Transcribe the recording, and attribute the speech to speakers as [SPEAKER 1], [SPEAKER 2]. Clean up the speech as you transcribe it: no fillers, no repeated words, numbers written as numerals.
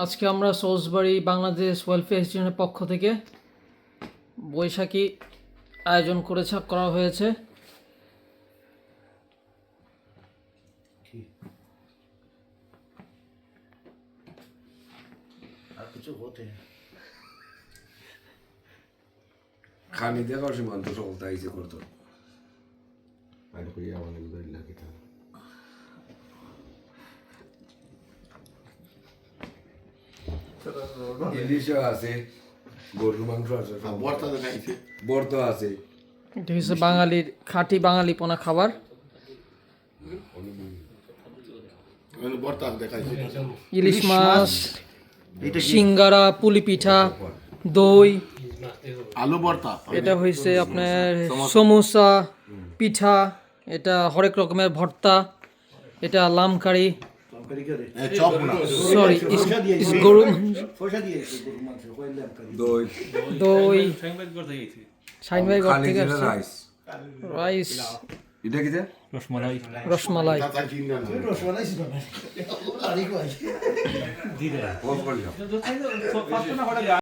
[SPEAKER 1] আজকে আমরা সৌজবাড়ি বাংলাদেশ ওয়েলফেয়ার ইনস্টিটিউটের পক্ষ থেকে বৈশাখী আয়োজন করা হয়েছে।
[SPEAKER 2] খানি দেখাও সীমান্ত সকলটা আইসে করতো ইলিশও আছে, গরুর মাংস আছে, বর্তা আছে।
[SPEAKER 1] এটা হচ্ছে বাঙালির খাঁটি বাঙালিপনা খাবার। ইলিশ মাছ, সিঙ্গারা, পুলি পিঠা, দই,
[SPEAKER 3] আলু ভর্তা,
[SPEAKER 1] এটা হয়েছে আপনার সমোসা, পিঠা, এটা হরেক রকমের ভর্তা, এটা লামকারি, সরি গরু
[SPEAKER 2] দই,
[SPEAKER 1] দই, শাইন ভাই ঘর
[SPEAKER 2] খানি
[SPEAKER 1] থেকে
[SPEAKER 2] জিরা
[SPEAKER 1] আসছে,
[SPEAKER 2] রাইস।
[SPEAKER 1] রাইস,
[SPEAKER 2] এটা কি
[SPEAKER 1] রসমালাই।
[SPEAKER 2] ফোন করলাম।